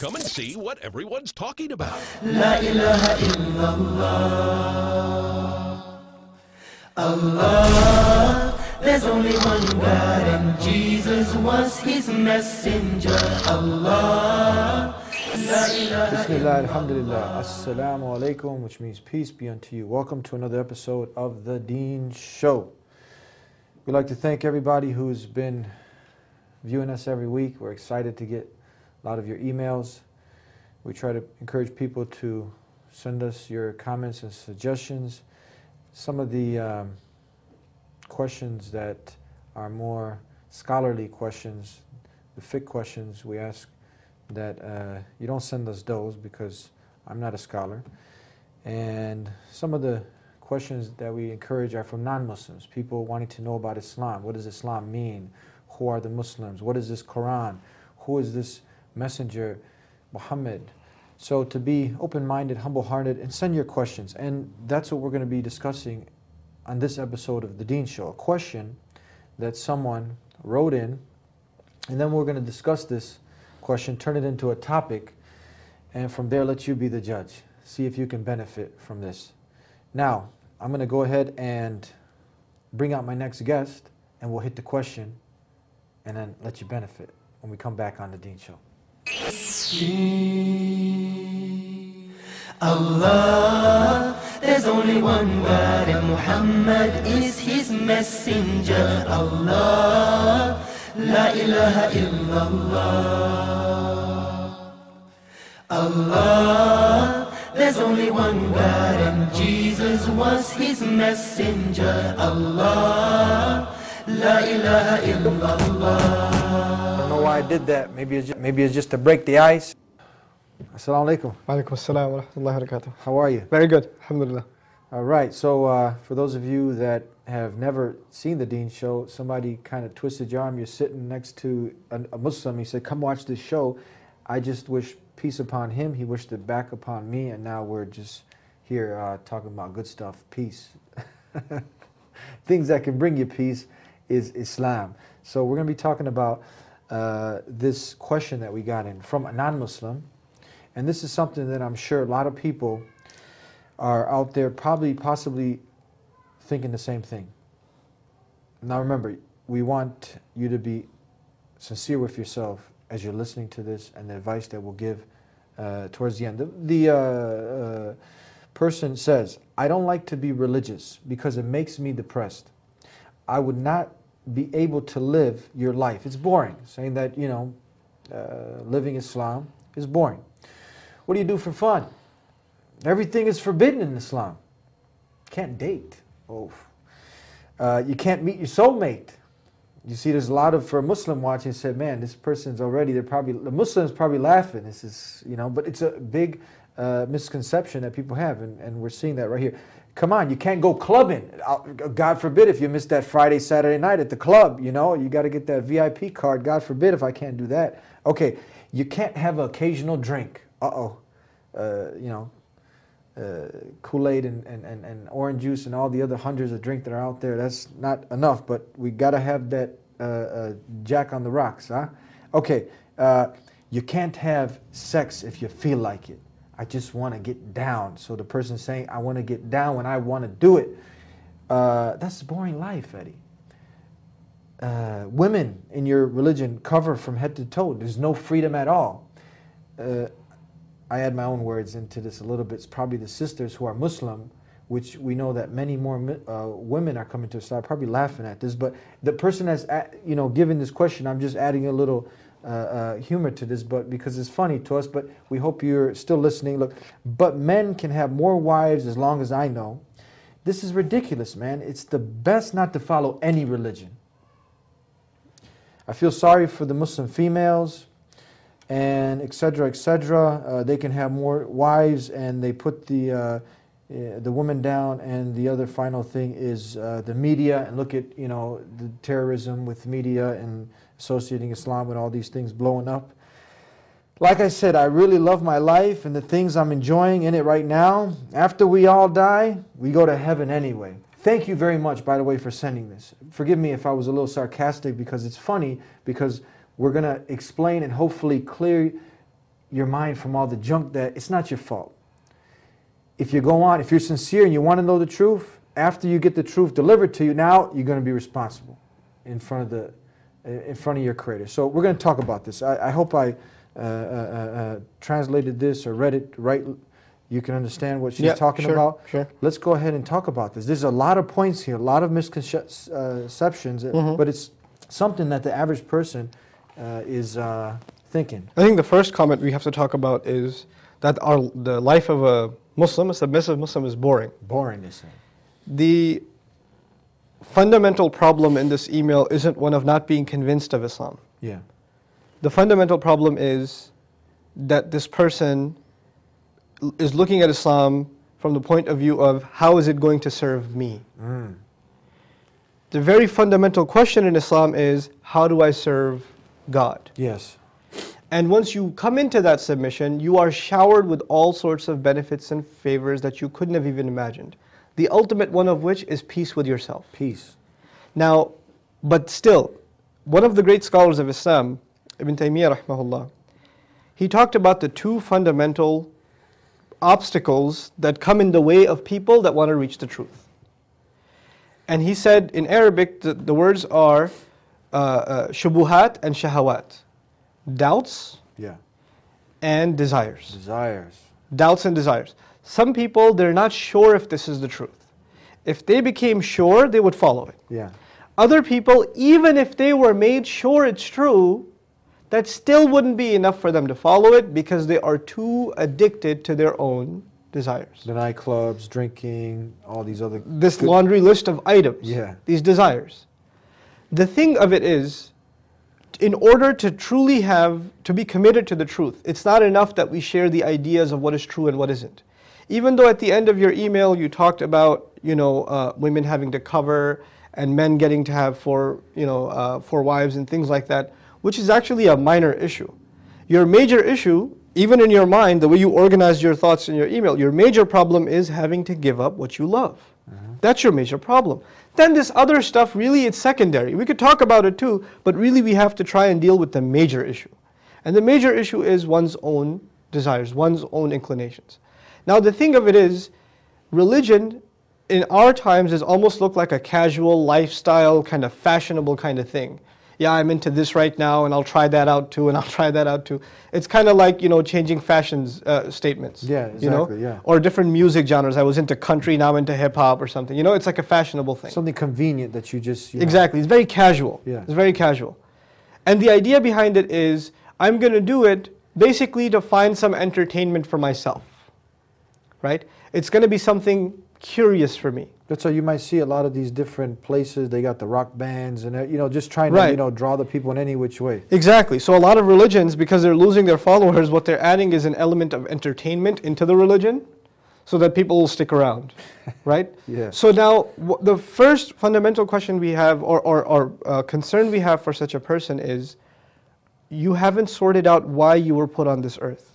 Come and see what everyone's talking about. La ilaha illallah. Allah, there's only one God and Jesus was his messenger. Allah, la ilaha Bismillah, alhamdulillah, assalamu alaikum, which means peace be unto you. Welcome to another episode of the Deen Show. We'd like to thank everybody who's been viewing us every week. We're excited to get a lot of your emails. We try to encourage people to send us your comments and suggestions. Some of the questions that are more scholarly questions, the fiqh questions, we ask that you don't send us those because I'm not a scholar. And some of the questions that we encourage are from non-Muslims, people wanting to know about Islam. What does Islam mean? Who are the Muslims? What is this Quran? Who is this messenger, Muhammad? So to be open-minded, humble-hearted, and send your questions. And that's what we're going to be discussing on this episode of the Deen Show. A question that someone wrote in, and then we're going to discuss this question, turn it into a topic, and from there let you be the judge. See if you can benefit from this. Now, I'm going to go ahead and bring out my next guest, and we'll hit the question, and then let you benefit when we come back on the Deen Show. Allah, there's only one God and Muhammad is his messenger. Allah, la ilaha illallah. Allah, there's only one God and Jesus was his messenger. Allah, la ilaha illallah. I don't know why I did that. Maybe it's just to break the ice. Assalamu alaikum. Walaikum assalam wa rahmatullahi wa barakatuh. How are you? Very good, alhamdulillah. All right, so for those of you that have never seen the Deen Show, somebody kind of twisted your arm. You're sitting next to a Muslim. He said, come watch this show. I just wish peace upon him. He wished it back upon me, and now we're just here talking about good stuff, peace. Things that can bring you peace is Islam. So we're going to be talking about this question that we got in from a non-Muslim. And this is something that I'm sure a lot of people are out there possibly thinking the same thing. Now remember, we want you to be sincere with yourself as you're listening to this and the advice that we'll give towards the end. The person says, I don't like to be religious because it makes me depressed. I would not be able to live your life. It's boring. Saying that, you know, living Islam is boring. What do you do for fun? Everything is forbidden in Islam. Can't date. Oh. You can't meet your soulmate. You see, there's a lot of, for a Muslim watching, said, man, this person's already, the Muslim's probably laughing. This is, you know, but it's a big misconception that people have, and we're seeing that right here. Come on, you can't go clubbing. God forbid if you miss that Friday, Saturday night at the club, you know, you got to get that VIP card. God forbid if I can't do that. Okay, you can't have an occasional drink. You know, Kool-Aid and orange juice and all the other hundreds of drinks that are out there. That's not enough, but we got to have that Jack on the rocks, huh? Okay, you can't have sex if you feel like it. I just want to get down. So the person's saying, I want to get down when I want to do it. That's a boring life, Eddie. Women in your religion cover from head to toe. There's no freedom at all. I add my own words into this a little bit. It's probably the sisters who are Muslim, which we know that many more women are coming to Islam, probably laughing at this. But the person that's, you know, given this question, I'm just adding a little humor to this, but because it's funny to us, but we hope you're still listening. Look, but men can have more wives as long as I know. This is ridiculous, man. It's the best not to follow any religion. I feel sorry for the Muslim females, and etc., etc. They can have more wives, and they put the woman down. And the other final thing is the media, and look at, you know, the terrorism with media and associating Islam with all these things blowing up. Like I said, I really love my life and the things I'm enjoying in it right now. After we all die, we go to heaven anyway. Thank you very much, by the way, for sending this. Forgive me if I was a little sarcastic, because it's funny, because we're going to explain and hopefully clear your mind from all the junk that it's not your fault. If you go on, if you're sincere and you want to know the truth, after you get the truth delivered to you, now you're going to be responsible in front of your Creator. So we're going to talk about this. I hope I translated this or read it right. You can understand what she's talking about. Sure. Let's go ahead and talk about this. There's a lot of points here, a lot of misconceptions, but it's something that the average person is thinking. I think the first comment we have to talk about is that the life of a Muslim, a submissive Muslim, is boring. Boring, they say. The fundamental problem in this email isn't one of not being convinced of Islam. Yeah. The fundamental problem is that this person is looking at Islam from the point of view of how is it going to serve me? The very fundamental question in Islam is, how do I serve God? Yes. And once you come into that submission, you are showered with all sorts of benefits and favors that you couldn't have even imagined. The ultimate one of which is peace with yourself. Peace. Now, but still, one of the great scholars of Islam, Ibn Taymiyyah rahimahullah, he talked about the two fundamental obstacles that come in the way of people that want to reach the truth. And he said in Arabic, the words are shubuhat and shahawat. Doubts and desires. Desires. Doubts and desires. Some people, they're not sure if this is the truth. If they became sure, they would follow it. Yeah. Other people, even if they were made sure it's true, that still wouldn't be enough for them to follow it because they are too addicted to their own desires. The nightclubs, drinking, all these other... This laundry list of items, these desires. The thing of it is, in order to truly to be committed to the truth, it's not enough that we share the ideas of what is true and what isn't. Even though at the end of your email you talked about, women having to cover and men getting to have four wives and things like that, which is actually a minor issue. Your major issue, even in your mind, the way you organize your thoughts in your email, your major problem is having to give up what you love. That's your major problem. Then this other stuff, really, it's secondary. We could talk about it too, but really we have to try and deal with the major issue. And the major issue is one's own desires, one's own inclinations. Now the thing of it is, religion in our times has almost looked like a casual lifestyle, kind of fashionable kind of thing. Yeah, I'm into this right now and I'll try that out too and I'll try that out too. It's kind of like, changing fashions statements. Yeah, exactly, Or different music genres. I was into country, now I'm into hip hop or something. It's like a fashionable thing. Something convenient that you just... Exactly, it's very casual. Yeah. It's very casual. And the idea behind it is, I'm going to do it basically to find some entertainment for myself. Right? It's going to be something curious for me. That's why you might see a lot of these different places. They got the rock bands and just trying to draw the people in any which way. Exactly. So a lot of religions, because they're losing their followers, what they're adding is an element of entertainment into the religion, so that people will stick around, right? Yeah. So now the first fundamental question we have, or concern we have for such a person is, you haven't sorted out why you were put on this earth.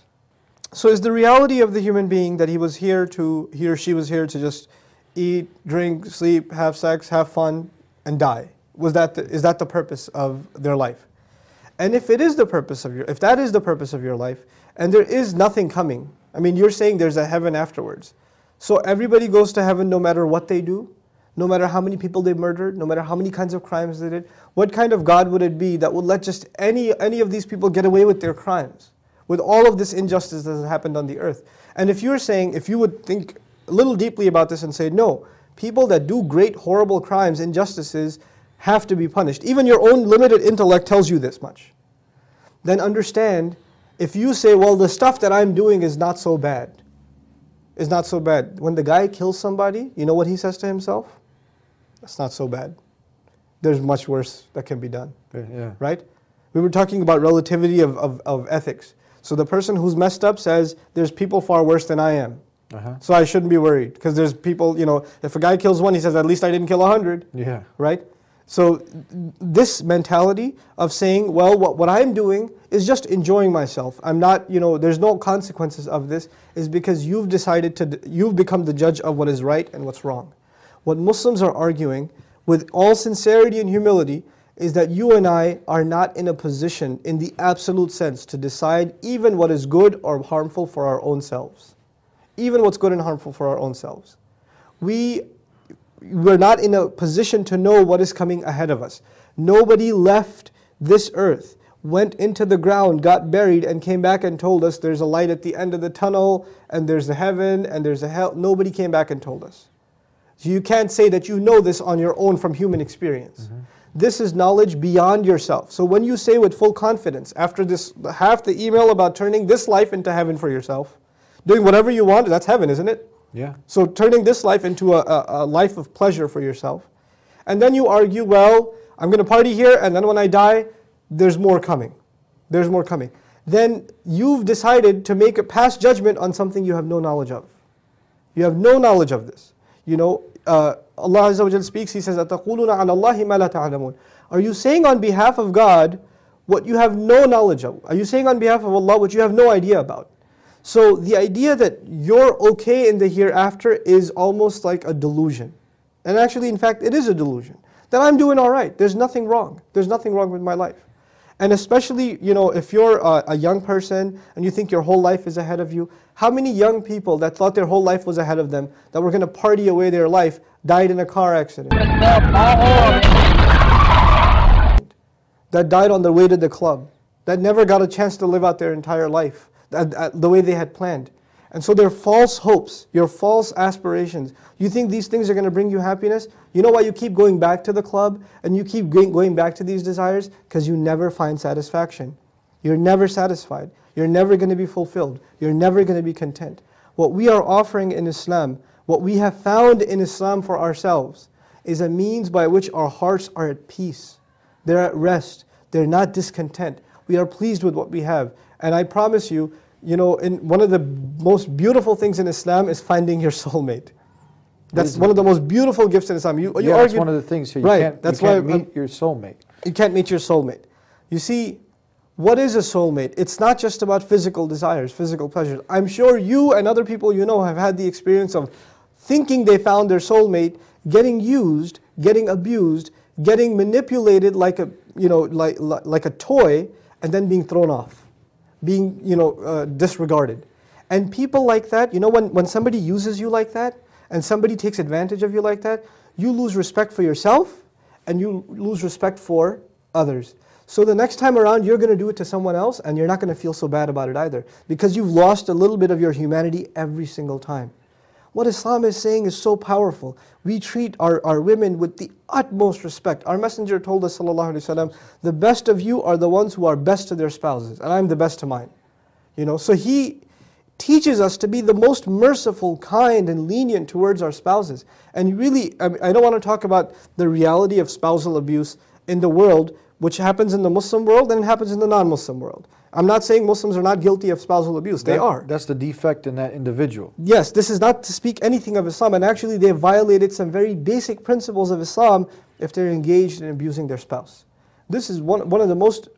So is the reality of the human being that he or she was here to just eat, drink, sleep, have sex, have fun, and die? Is that the purpose of their life? And if that is the purpose of your life, and there is nothing coming, I mean, you're saying there's a heaven afterwards. So everybody goes to heaven no matter what they do, no matter how many people they murdered, no matter how many kinds of crimes they did. What kind of God would it be that would let just any of these people get away with their crimes, with all of this injustice that has happened on the earth? And if you would think a little deeply about this and say, no, people that do great, horrible crimes, injustices, have to be punished. Even your own limited intellect tells you this much. Then understand, if you say, well, the stuff that I'm doing is not so bad, when the guy kills somebody, you know what he says to himself? That's not so bad. There's much worse that can be done. Yeah. Right? We were talking about relativity of ethics. So the person who's messed up says, there's people far worse than I am. So I shouldn't be worried, because there's people, if a guy kills one, he says, at least I didn't kill 100. Yeah. Right? So this mentality of saying, well, what I'm doing is just enjoying myself. I'm not, there's no consequences of this, is because you've become the judge of what is right and what's wrong. What Muslims are arguing, with all sincerity and humility, is that you and I are not in a position, in the absolute sense, to decide even what is good or harmful for our own selves. Even what's good and harmful for our own selves. We're not in a position to know what is coming ahead of us. Nobody left this earth, went into the ground, got buried, and came back and told us there's a light at the end of the tunnel, and there's a heaven, and there's a hell. Nobody came back and told us. So you can't say that you know this on your own from human experience. This is knowledge beyond yourself. So when you say with full confidence, after this, half the email about turning this life into heaven for yourself, doing whatever you want, that's heaven, isn't it? Yeah. So turning this life into a life of pleasure for yourself. And then you argue, well, I'm going to party here, and then when I die, there's more coming. There's more coming. Then you've decided to make a past judgment on something you have no knowledge of. You have no knowledge of this. You know, Allah Azza wa Jal speaks, He says, أَتَقُولُونَ عَلَى اللَّهِ مَا لَا تَعْلَمُونَ. Are you saying on behalf of God what you have no knowledge of? Are you saying on behalf of Allah what you have no idea about? So the idea that you're okay in the hereafter is almost like a delusion. And actually, in fact, it is a delusion. That I'm doing all right. There's nothing wrong. There's nothing wrong with my life. And especially, you know, if you're a young person and you think your whole life is ahead of you, how many young people that thought their whole life was ahead of them, that were going to party away their life, died in a car accident? That died on their way to the club, that never got a chance to live out their entire life the way they had planned. And so their false hopes, your false aspirations, you think these things are going to bring you happiness? You know why you keep going back to the club and you keep going back to these desires? Because you never find satisfaction. You're never satisfied. You're never going to be fulfilled. You're never going to be content. What we are offering in Islam, what we have found in Islam for ourselves, is a means by which our hearts are at peace. They're at rest. They're not discontent. We are pleased with what we have. And I promise you, you know, one of the most beautiful things in Islam is finding your soulmate. That's one of the most beautiful gifts in Islam. You Yeah, that's one of the things here. You can't meet your soulmate. You can't meet your soulmate. You see, what is a soulmate? It's not just about physical desires, physical pleasures. I'm sure you and other people you know have had the experience of thinking they found their soulmate, getting used, getting abused, getting manipulated like a, you know, like a toy, and then being thrown off, being, you know, disregarded. And people like that, you know, when somebody uses you like that, and somebody takes advantage of you like that, you lose respect for yourself, and you lose respect for others. So the next time around, you're going to do it to someone else, and you're not going to feel so bad about it either, because you've lost a little bit of your humanity every single time. What Islam is saying is so powerful. We treat our women with the utmost respect. Our Messenger told us, sallallahu alaihi wasallam, the best of you are the ones who are best to their spouses, and I'm the best to mine. You know, so he teaches us to be the most merciful, kind, and lenient towards our spouses. And really, I don't want to talk about the reality of spousal abuse in the world, which happens in the Muslim world and it happens in the non-Muslim world. I'm not saying Muslims are not guilty of spousal abuse. They are. That's the defect in that individual. Yes, this is not to speak anything of Islam, and actually they have violated some very basic principles of Islam if they're engaged in abusing their spouse. This is one of the most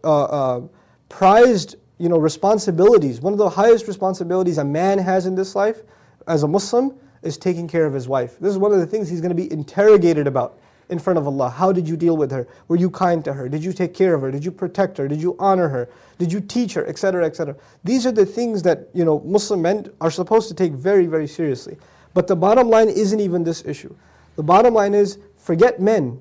prized, you know, responsibilities. One of the highest responsibilities a man has in this life as a Muslim is taking care of his wife. This is one of the things he's going to be interrogated about in front of Allah. How did you deal with her? Were you kind to her? Did you take care of her? Did you protect her? Did you honor her? Did you teach her? Etc., etc. These are the things that, you know, Muslim men are supposed to take very, very seriously. But the bottom line isn't even this issue. The bottom line is, forget men.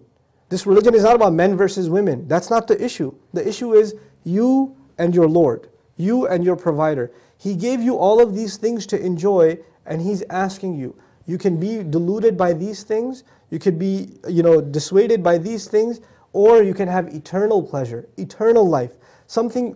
This religion is not about men versus women. That's not the issue. The issue is you and your Lord, you and your provider. He gave you all of these things to enjoy, and He's asking you. You can be deluded by these things, you could be, you know, dissuaded by these things, or you can have eternal pleasure, eternal life.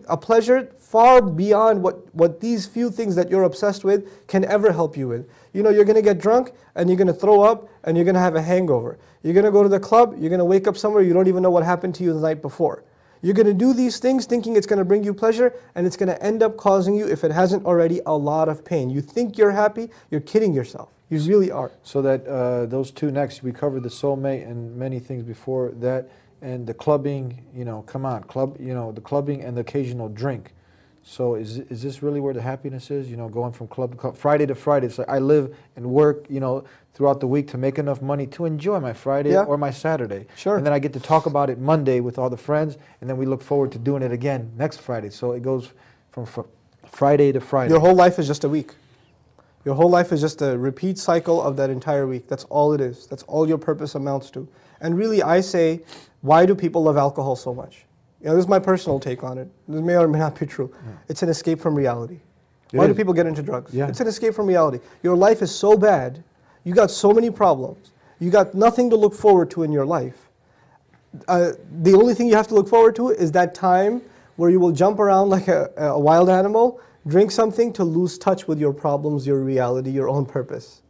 A pleasure far beyond what these few things that you're obsessed with can ever help you with. You know, you're going to get drunk, and you're going to throw up, and you're going to have a hangover. You're going to go to the club, you're going to wake up somewhere, you don't even know what happened to you the night before. You're going to do these things thinking it's going to bring you pleasure, and it's going to end up causing you, if it hasn't already, a lot of pain. You think you're happy, you're kidding yourself. You really are. So that those two next, we covered the soulmate and many things before that, and the clubbing, you know, come on, club, you know, the clubbing and the occasional drink. So is this really where the happiness is? You know, going from club to club, Friday to Friday. It's like I live and work, you know, throughout the week to make enough money to enjoy my Friday or my Saturday. Sure. And then I get to talk about it Monday with all the friends, and then we look forward to doing it again next Friday. So it goes from Friday to Friday. Your whole life is just a week. Your whole life is just a repeat cycle of that entire week. That's all it is. That's all your purpose amounts to. And really, I say, why do people love alcohol so much? You know, this is my personal take on it. This may or may not be true. Yeah. It's an escape from reality. Why do people get into drugs? Yeah. It's an escape from reality. Your life is so bad. You got so many problems. You got nothing to look forward to in your life. The only thing you have to look forward to is that time where you will jump around like a wild animal, drink something to lose touch with your problems, your reality, your own purpose.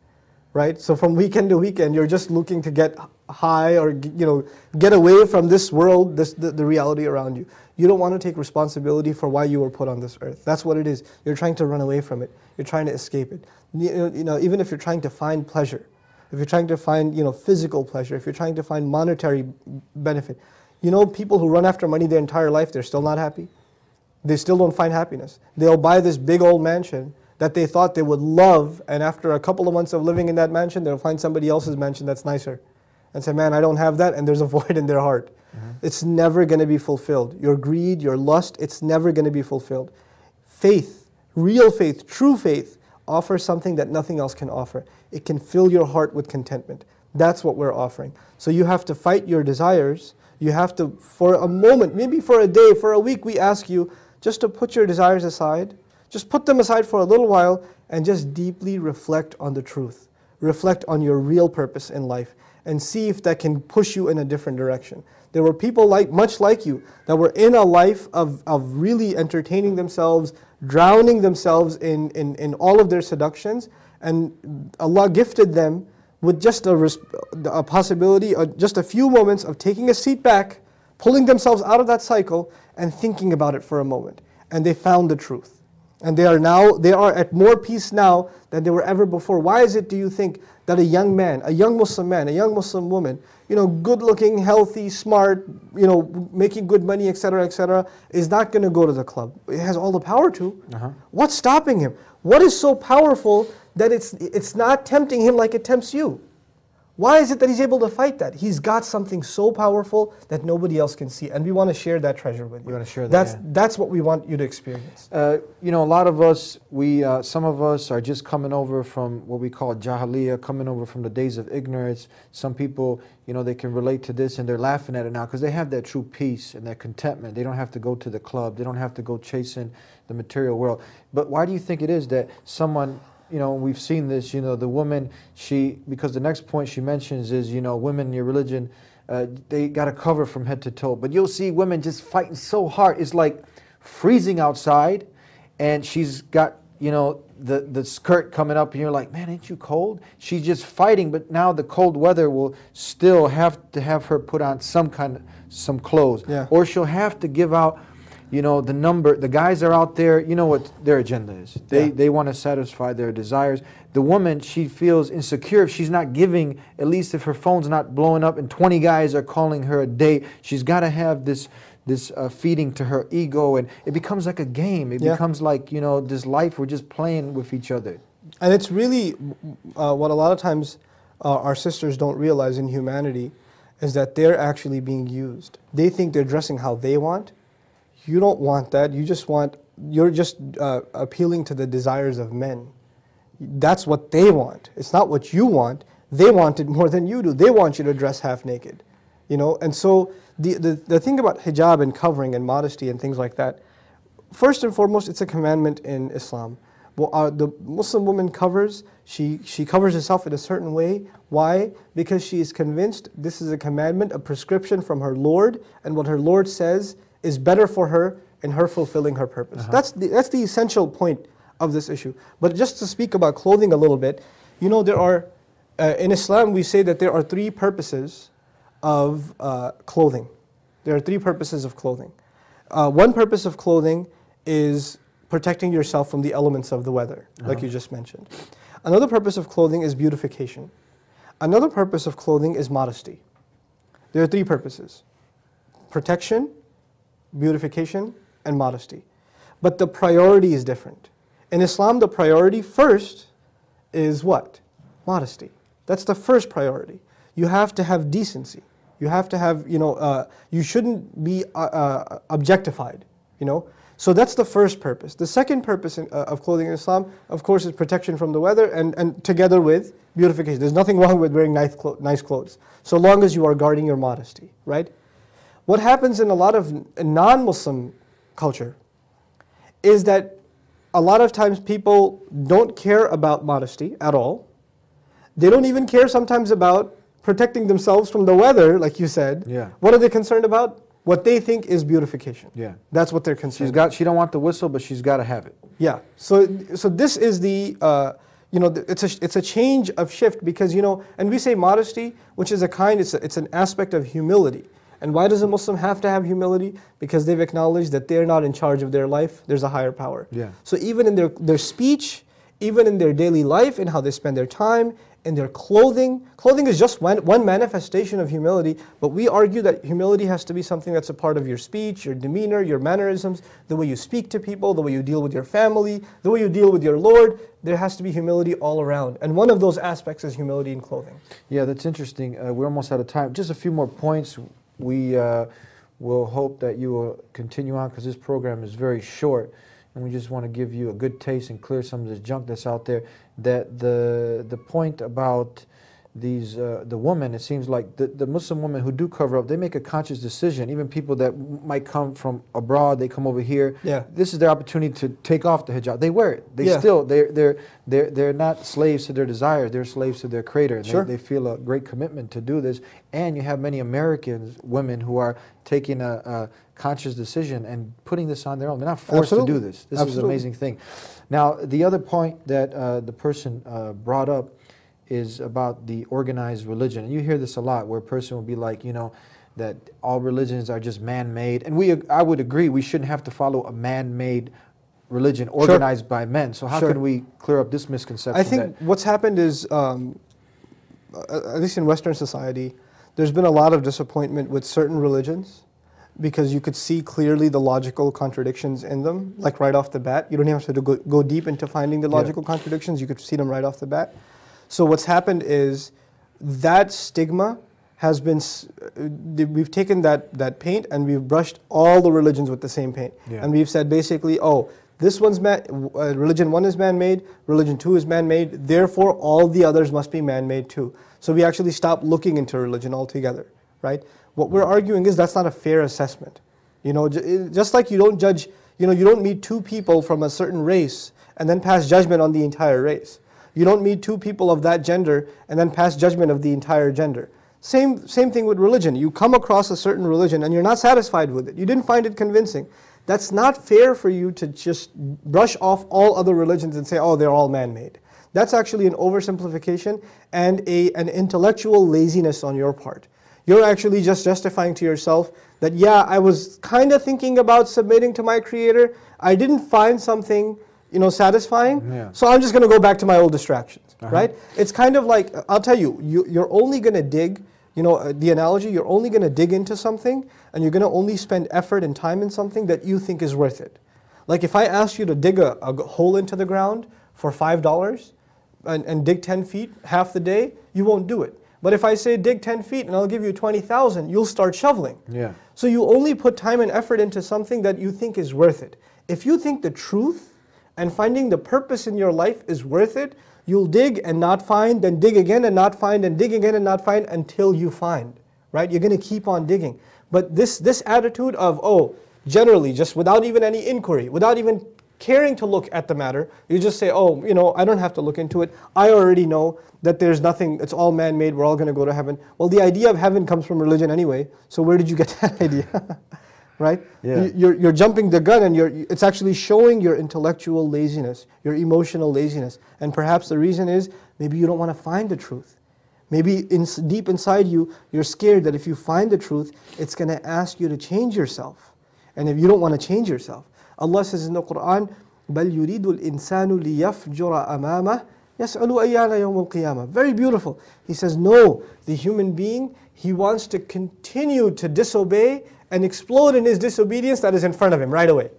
Right? So from weekend to weekend, you're just looking to get high or, you know, get away from this world, the reality around you. You don't want to take responsibility for why you were put on this earth. That's what it is. You're trying to run away from it. You're trying to escape it. You know, even if you're trying to find pleasure, if you're trying to find, you know, physical pleasure, if you're trying to find monetary benefit, you know, people who run after money their entire life, they're still not happy. They still don't find happiness. They'll buy this big old mansion that they thought they would love, and after a couple of months of living in that mansion, they'll find somebody else's mansion that's nicer. And say, man, I don't have that, and there's a void in their heart. Mm-hmm. It's never going to be fulfilled. Your greed, your lust, it's never going to be fulfilled. Faith, real faith, true faith, offers something that nothing else can offer. It can fill your heart with contentment. That's what we're offering. So you have to fight your desires. You have to, for a moment, maybe for a day, for a week, we ask you just to put your desires aside. Just put them aside for a little while and just deeply reflect on the truth. Reflect on your real purpose in life and see if that can push you in a different direction. There were people much like you that were in a life of really entertaining themselves, drowning themselves in all of their seductions, and Allah gifted them with just a possibility, just a few moments of taking a seat back, pulling themselves out of that cycle and thinking about it for a moment. And they found the truth. And they are at more peace now than they were ever before. Why is it, do you think, that a young man, a young Muslim man, a young Muslim woman, you know, good looking, healthy, smart, you know, making good money, etc., is not going to go to the club? It has all the power to. What's stopping him? What is so powerful that it's not tempting him like it tempts you? Why is it that he's able to fight that? He's got something so powerful that nobody else can see, and we want to share that treasure with you. We want to share that. That's what we want you to experience. You know, a lot of us, some of us are just coming over from what we call jahiliyyah, coming over from the days of ignorance. Some people, you know, they can relate to this and they're laughing at it now because they have that true peace and that contentment. They don't have to go to the club. They don't have to go chasing the material world. But why do you think it is that someone, you know, we've seen this, you know, the woman, because the next point she mentions is, you know, women in your religion, they got to cover from head to toe. But you'll see women just fighting so hard. It's like freezing outside, and she's got, you know, the skirt coming up, and you're like, man, ain't you cold? She's just fighting, but now the cold weather will still have to have her put on some clothes. Yeah. Or she'll have to give out, you know, the guys are out there, you know what their agenda is. They want to satisfy their desires. The woman, she feels insecure if she's not giving, at least if her phone's not blowing up and 20 guys are calling her a date. She's got to have this feeding to her ego, and it becomes like a game. It becomes like, you know, this life we're just playing with each other. And it's really what a lot of times our sisters don't realize in humanity is that they're actually being used. They think they're dressing how they want. You don't want that. You're just appealing to the desires of men. That's what they want. It's not what you want. They want it more than you do. They want you to dress half naked, you know. And so the thing about hijab and covering and modesty and things like that, first and foremost, it's a commandment in Islam. Well, the Muslim woman covers. She covers herself in a certain way. Why? Because she is convinced this is a commandment, a prescription from her Lord, and what her Lord says is better for her in her fulfilling her purpose. That's the essential point of this issue. But just to speak about clothing a little bit, you know, there are, in Islam we say that there are three purposes of clothing. There are three purposes of clothing. One purpose of clothing is protecting yourself from the elements of the weather, like you just mentioned. Another purpose of clothing is beautification. Another purpose of clothing is modesty. There are three purposes: protection, beautification, and modesty. but the priority is different. In Islam, the priority first is what? Modesty. That's the first priority. You have to have decency. You have to have, you shouldn't be objectified, So that's the first purpose. The second purpose of clothing in Islam, of course, is protection from the weather and together with beautification. There's nothing wrong with wearing nice clothes, so long as you are guarding your modesty, right? What happens in a lot of non-Muslim culture is that a lot of times people don't care about modesty at all. They don't even care sometimes about protecting themselves from the weather, like you said. Yeah. What are they concerned about? What they think is beautification. Yeah. That's what they're concerned about. She don't want the whistle, but she's got to have it. Yeah. So this is the, it's a change of shift because, and we say modesty, which is it's an aspect of humility. And why does a Muslim have to have humility? Because they've acknowledged that they're not in charge of their life. There's a higher power. Yeah. So even in their speech, even in their daily life and how they spend their time, in their clothing is just one manifestation of humility, but we argue that humility has to be something that's a part of your speech, your demeanor, your mannerisms, the way you speak to people, the way you deal with your family, the way you deal with your Lord. There has to be humility all around. And one of those aspects is humility in clothing. Yeah, that's interesting. We're almost out of time. Just a few more points. We will hope that you will continue on because this program is very short. And we just want to give you a good taste and clear some of this junk that's out there. That the point about these the women, it seems like the Muslim women who do cover up, they make a conscious decision. Even people that might come from abroad, they come over here. Yeah. This is their opportunity to take off the hijab. They wear it. They still they're not slaves to their desires. They're slaves to their Creator. And Sure. they feel a great commitment to do this. And you have many American women who are taking a conscious decision and putting this on their own. They're not forced to do this. This is an amazing thing. Now, the other point that the person brought up is about the organized religion. And you hear this a lot, where a person will be like, that all religions are just man-made. And I would agree, we shouldn't have to follow a man-made religion organized by men. So how can we clear up this misconception? I think what's happened is, at least in Western society, there's been a lot of disappointment with certain religions because you could see clearly the logical contradictions in them, like right off the bat. You don't even have to go deep into finding the logical contradictions. You could see them right off the bat. So what's happened is that stigma has been, we've taken that paint and we've brushed all the religions with the same paint. Yeah. And we've said basically, this one's religion 1 is man-made, religion 2 is man-made, therefore all the others must be man-made too. So we actually stopped looking into religion altogether, right? What we're arguing is that's not a fair assessment. Just like you don't judge, you don't meet two people from a certain race and then pass judgment on the entire race. You don't meet two people of that gender and then pass judgment of the entire gender. Same thing with religion. You come across a certain religion and you're not satisfied with it. You didn't find it convincing. That's not fair for you to just brush off all other religions and say, they're all man-made. That's actually an oversimplification and an intellectual laziness on your part. You're actually just justifying to yourself that, I was kind of thinking about submitting to my Creator. I didn't find something satisfying, so I'm just going to go back to my old distractions, right? It's kind of like, I'll tell you, you're only going to dig, the analogy, you're only going to dig into something and you're going to only spend effort and time in something that you think is worth it. Like if I asked you to dig a hole into the ground for $5 and dig 10 feet half the day, you won't do it. But if I say dig 10 feet and I'll give you 20,000, you'll start shoveling. Yeah. So you only put time and effort into something that you think is worth it. If you think the truth and finding the purpose in your life is worth it, you'll dig and not find, then dig again and not find, and dig again and not find until you find, right? You're going to keep on digging. But this attitude of, generally, just without even any inquiry, without even caring to look at the matter, you just say, I don't have to look into it. I already know that there's nothing, it's all man-made, we're all going to go to heaven. Well, the idea of heaven comes from religion anyway, so where did you get that idea? Right? Yeah. You're jumping the gun and it's actually showing your intellectual laziness, your emotional laziness. And perhaps the reason is maybe you don't want to find the truth. Maybe deep inside you, you're scared that if you find the truth, it's going to ask you to change yourself. And if you don't want to change yourself, Allah says in the Quran, بَلْ يُرِيدُ الْإِنسَانُ لِيَفْجُرَ أَمَامَهُ يَسْأَلُ أَيَّانَ يَوْمُ الْقِيَامَةِ. Very beautiful. He says, no, the human being, he wants to continue to disobey and explode in his disobedience that is in front of him right away.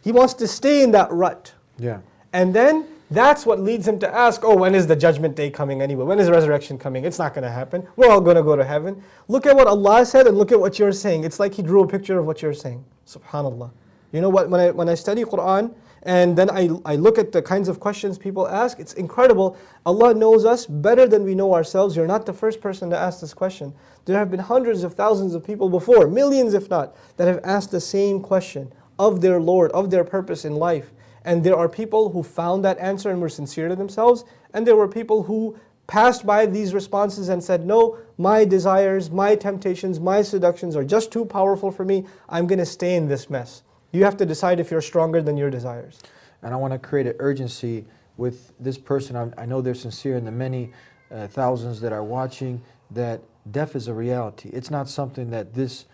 He wants to stay in that rut. Yeah. And then that's what leads him to ask, oh, when is the judgment day coming anyway? When is resurrection coming? It's not going to happen. We're all going to go to heaven. Look at what Allah said and look at what you're saying. It's like He drew a picture of what you're saying. Subhanallah. You know what, when I study Quran and then I look at the kinds of questions people ask, it's incredible. Allah knows us better than we know ourselves. You're not the first person to ask this question. There have been hundreds of thousands of people before, millions if not, that have asked the same question of their Lord, of their purpose in life. And there are people who found that answer and were sincere to themselves. And there were people who passed by these responses and said, no, my desires, my temptations, my seductions are just too powerful for me. I'm going to stay in this mess. You have to decide if you're stronger than your desires. And I want to create an urgency with this person. I know they're sincere, and the many thousands that are watching, that death is a reality. It's not something that this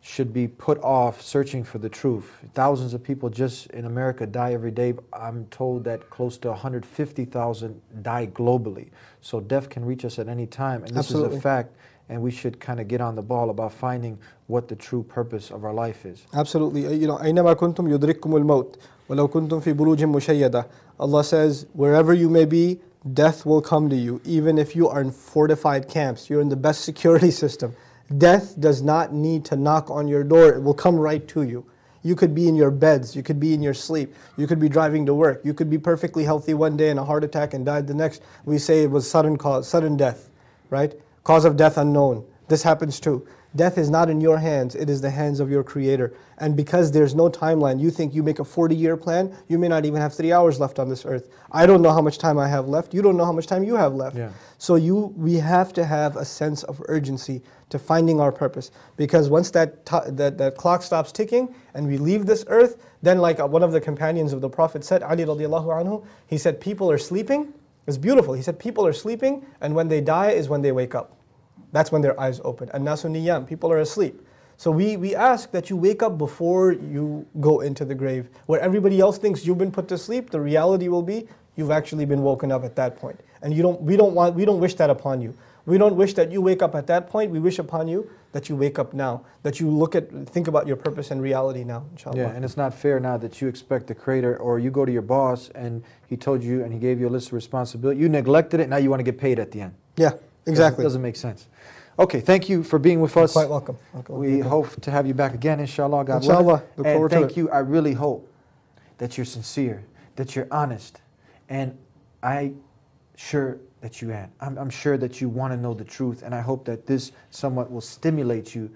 should be put off searching for the truth. Thousands of people just in America die every day. I'm told that close to 150,000 die globally. So death can reach us at any time, and this Absolutely. is a fact. And we should kind of get on the ball about finding what the true purpose of our life is. Absolutely. You know, أينما كنتم يدرككم الموت ولو كنتم في بروج مشيدة. Allah says, wherever you may be, death will come to you. Even if you are in fortified camps, you're in the best security system. Death does not need to knock on your door. It will come right to you. You could be in your beds. You could be in your sleep. You could be driving to work. You could be perfectly healthy one day and a heart attack and died the next. We say it was sudden death, right? Cause of death unknown. This happens too. Death is not in your hands, it is the hands of your Creator. And because there's no timeline, you think you make a 40-year plan, you may not even have 3 hours left on this earth. I don't know how much time I have left, you don't know how much time you have left. Yeah. So we have to have a sense of urgency to finding our purpose. Because once that clock stops ticking and we leave this earth, then like one of the companions of the Prophet said, Ali radiallahu anhu, he said, people are sleeping. It's beautiful. He said, people are sleeping, and when they die is when they wake up. That's when their eyes open. An-nasu niyam, people are asleep. So we ask that you wake up before you go into the grave. Where everybody else thinks you've been put to sleep, the reality will be you've actually been woken up at that point. And we don't wish that upon you. We don't wish that you wake up at that point. We wish upon you that you wake up now, that you think about your purpose and reality now, inshallah. Yeah, and it's not fair now that you expect the Creator, or you go to your boss and he told you and he gave you a list of responsibility. You neglected it, now you want to get paid at the end. Yeah, exactly. It doesn't make sense. Okay, thank you for being with us. You're quite welcome. We hope to have you back again, inshallah, God Inshallah. willing. Look And forward to thank it. you. I really hope that you're sincere, that you're honest, and I'm sure that I'm sure that you want to know the truth, and I hope that this somewhat will stimulate you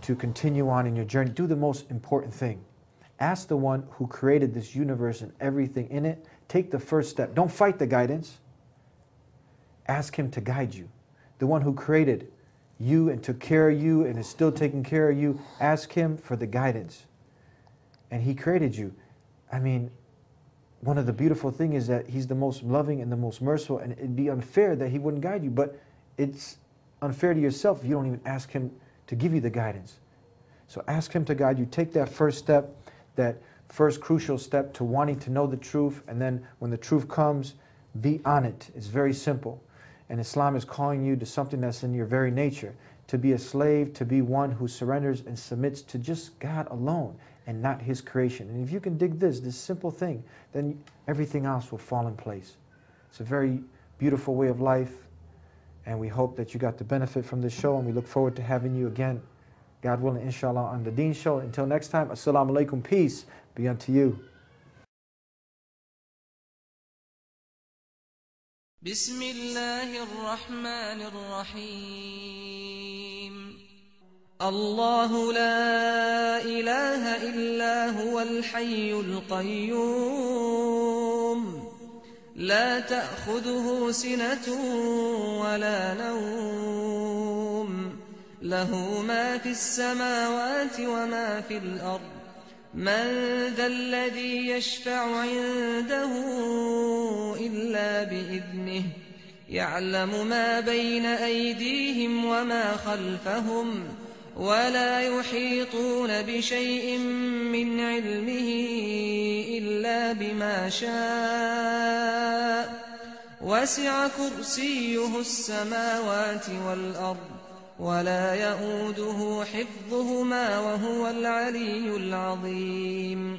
to continue on in your journey. Do the most important thing. Ask the one who created this universe and everything in it. Take the first step. Don't fight the guidance. Ask Him to guide you. The one who created you and took care of you and is still taking care of you, ask Him for the guidance. And He created you. I mean, one of the beautiful things is that He's the most loving and the most merciful, and it'd be unfair that He wouldn't guide you, but it's unfair to yourself if you don't even ask Him to give you the guidance. So ask Him to guide you. Take that first step, that first crucial step to wanting to know the truth, and then when the truth comes, be on it. It's very simple. And Islam is calling you to something that's in your very nature, to be a slave, to be one who surrenders and submits to just God alone and not His creation. And if you can dig this simple thing, then everything else will fall in place. It's a very beautiful way of life, and we hope that you got the benefit from this show, and we look forward to having you again, God willing, inshallah, on the Deen Show. Until next time, assalamu alaikum, peace be unto you. بسم الله الرحمن الرحيم الله لا إله إلا هو الحي القيوم لا تأخذه سنة ولا نوم له ما في السماوات وما في الأرض من ذا الذي يشفع عنده إلا بإذنه يعلم ما بين أيديهم وما خلفهم ولا يحيطون بشيء من علمه إلا بما شاء وسع كرسيه السماوات والأرض ولا يؤوده حفظهما وهو العلي العظيم